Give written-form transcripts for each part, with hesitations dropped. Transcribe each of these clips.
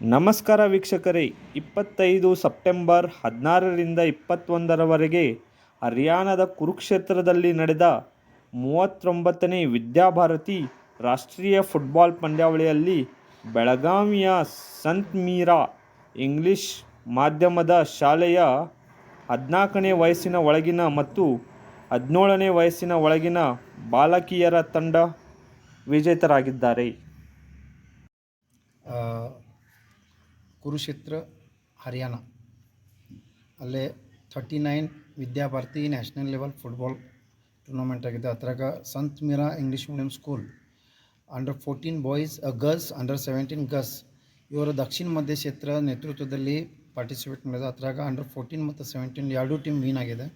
ನಮಸ್ಕಾರ ವೀಕ್ಷಕರೇ, 25 ಸೆಪ್ಟೆಂಬರ್ 16ರಿಂದ 21ರವರೆಗೆ ಹರಿಯಾಣದ ಕುರುಕ್ಷೇತ್ರದಲ್ಲಿ ನಡೆದ 39ನೇ ವಿದ್ಯಾಭಾರತಿ ರಾಷ್ಟ್ರೀಯ ಫುಟ್ಬಾಲ್ ಪಂದ್ಯಾವಳಿಯಲ್ಲಿ ಬೆಳಗಾವಿಯ ಸಂತ್ ಮೀರಾ ಇಂಗ್ಲಿಷ್ ಮಾಧ್ಯಮದ ಶಾಲೆಯ 14ನೇ ವಯಸ್ಸಿನ ಒಳಗಿನ ಮತ್ತು 17ನೇ ವಯಸ್ಸಿನ ಒಳಗಿನ ಬಾಲಕಿಯರ ತಂಡ ವಿಜೇತರಾಗಿದ್ದಾರೆ. ಕುರುಕ್ಷೇತ್ರ ಹರಿಯಾಣ ಅಲ್ಲೇ 39 Vidyabharati national level football tournament ಆಗಿದೆ. ಅದ್ರಾಗ Sant Meera English medium school under 14 boys girls under 17 girls ಇವರ ದಕ್ಷಿಣ ಮಧ್ಯ ಕ್ಷೇತ್ರ ನೇತೃತ್ವದಲ್ಲಿ ಪಾರ್ಟಿಸಿಪೇಟ್ ಮಾಡಿದೆ. ಅದ್ರಾಗ ಅಂಡರ್ 14 ಮತ್ತು 17 ಎರಡೂ ಟೀಮ್ ವಿನ್ ಆಗಿದೆ.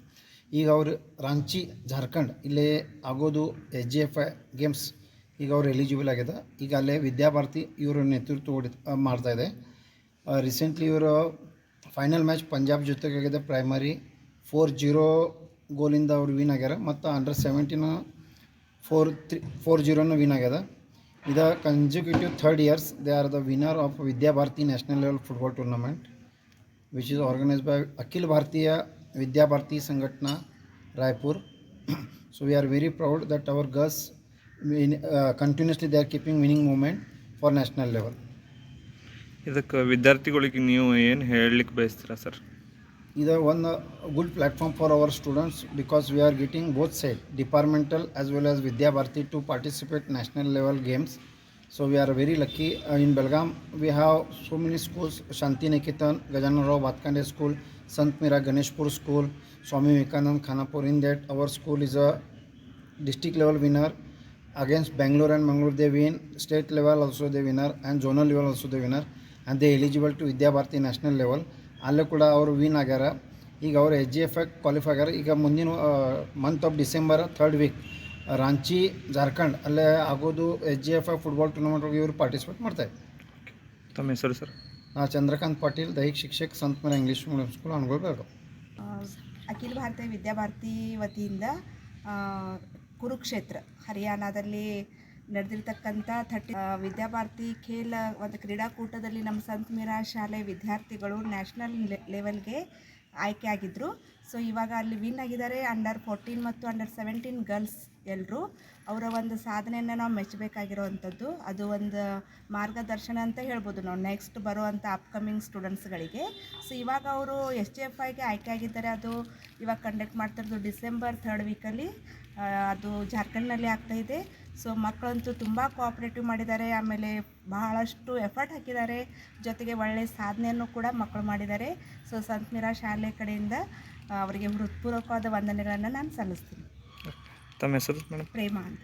ಈಗ ಅವರು ರಾಂಚಿ ಜಾರ್ಖಂಡ್ ಇಲ್ಲೇ ಆಗೋದು SGFI ಗೇಮ್ಸ್ ಈಗ ಅವರು ಎಲಿಜಿಬಲ್ ಆಗಿದೆ. ಈಗ ಅಲ್ಲೇ ವಿದ್ಯಾಭಾರತಿ ಇವರು ನೇತೃತ್ವ ಮಾಡ್ತಾಯಿದೆ. ರೀಸೆಂಟ್ಲಿ ಇವರು ಫೈನಲ್ ಮ್ಯಾಚ್ ಪಂಜಾಬ್ ಜೊತೆಗಾಗಿದೆ. ಪ್ರೈಮರಿ 4-0 ಗೋಲಿಂದ ಅವರು ವಿನ್ ಆಗ್ಯಾರ ಮತ್ತು ಅಂಡರ್ 17 4-0 ವಿನ್ ಆಗ್ಯದ. ಇದು consecutive 3rd years they are the winner of Vidyabharati national level football tournament which is organised by Akhil Bharatiya Vidyabharati Sanghatana Raipur. So we are very proud that our girls continuously they are keeping winning moment for national level. ಇದಕ್ಕೆ ವಿದ್ಯಾರ್ಥಿಗಳಿಗೆ ನೀವು ಏನು ಹೇಳಲಿಕ್ಕೆ ಬಯಸ್ತೀರಾ sir? ಇದು ಒಂದು good platform for our students because we are getting both side departmental as well as Vidyabharati to participate national level games. So we are very lucky. In Belgaum we have so many schools: Shanti Niketan, Gajananrao Bhatkhande school, Sant Meera Ganeshpur school, Swami Vivekananda Khanapur. In that our school is a district level winner against Bangalore and Mangalore. They win state level also they winner and zonal level also they winner and they eligible to Vidyabharati national level. ಅಲ್ಲೂ ಕೂಡ ಅವರು win ಆಗ್ಯಾರ. ಈಗ ಅವರು SGFI qualify ಆಗ್ಯಾರ. ಈಗ ಮುಂದಿನ month of December 3rd week Ranchi Jharkhand ಅಲ್ಲೇ ಆಗೋದು SGFI ಫುಟ್ಬಾಲ್ ಟೂರ್ನಮೆಂಟ್ಗೆ ಇವರು ಪಾರ್ಟಿಸಿಪೇಟ್ ಮಾಡ್ತಾರೆ. ತಮ್ಮ ಹೆಸರು ಸರ್? ಚಂದ್ರಕಾಂತ್ ಪಾಟೀಲ್, ದೈಹಿಕ ಶಿಕ್ಷಕ್, Sant Meera English medium school, Angol Belagavi. Akhil Bharatiya Vidyabharati ವತಿಯಿಂದ ಕುರುಕ್ಷೇತ್ರ ಹರಿಯಾಣದಲ್ಲಿ ನಡೆದಿರ್ತಕ್ಕಂಥ ವಿದ್ಯಾಭಾರತಿ ಒಂದು ಕ್ರೀಡಾಕೂಟದಲ್ಲಿ ನಮ್ಮ ಸಂತ್ ಮೀರಾ ಶಾಲೆ ವಿದ್ಯಾರ್ಥಿಗಳು ನ್ಯಾಷನಲ್ ಲೆವೆಲ್ಗೆ ಆಯ್ಕೆ ಆಗಿದ್ದರು. ಸೊ ಇವಾಗ ಅಲ್ಲಿ ವಿನ್ ಆಗಿದ್ದಾರೆ. ಅಂಡರ್ 14 ಮತ್ತು ಅಂಡರ್ 17 ಗರ್ಲ್ಸ್ ಎಲ್ಲರೂ ಅವರ ಒಂದು ಸಾಧನೆಯನ್ನು ನಾವು ಮೆಚ್ಚಬೇಕಾಗಿರೋವಂಥದ್ದು. ಅದು ಒಂದು ಮಾರ್ಗದರ್ಶನ ಅಂತ ಹೇಳ್ಬೋದು ನಾವು ನೆಕ್ಸ್ಟ್ ಬರುವಂಥ ಅಪ್ಕಮಿಂಗ್ ಸ್ಟೂಡೆಂಟ್ಸ್ಗಳಿಗೆ. ಸೊ ಇವಾಗ ಅವರು SGFIಗೆ ಆಯ್ಕೆ ಆಗಿದ್ದಾರೆ. ಅದು ಇವಾಗ ಕಂಡಕ್ಟ್ ಮಾಡ್ತಿರೋದು ಡಿಸೆಂಬರ್ 3rd ವೀಕಲ್ಲಿ. ಅದು ಜಾರ್ಖಂಡ್ನಲ್ಲಿ ಆಗ್ತಾಯಿದೆ. ಸೊ ಮಕ್ಕಳಂತೂ ತುಂಬ ಕೋಆಪ್ರೇಟಿವ್ ಮಾಡಿದ್ದಾರೆ. ಆಮೇಲೆ ಬಹಳಷ್ಟು ಎಫರ್ಟ್ ಹಾಕಿದ್ದಾರೆ. ಜೊತೆಗೆ ಒಳ್ಳೆಯ ಸಾಧನೆಯನ್ನು ಕೂಡ ಮಕ್ಕಳು ಮಾಡಿದ್ದಾರೆ. ಸೊ ಸಂತ್ ಮೀರಾ ಶಾಲೆ ಕಡೆಯಿಂದ ಅವರಿಗೆ ಹೃತ್ಪೂರ್ವಕವಾದ ವಂದನೆಗಳನ್ನು ನಾನು ಸಲ್ಲಿಸ್ತೀನಿ. ತಮ್ಮ ಹೆಸರು ಮೇಡಮ್? ಪ್ರೇಮ ಅಂತ.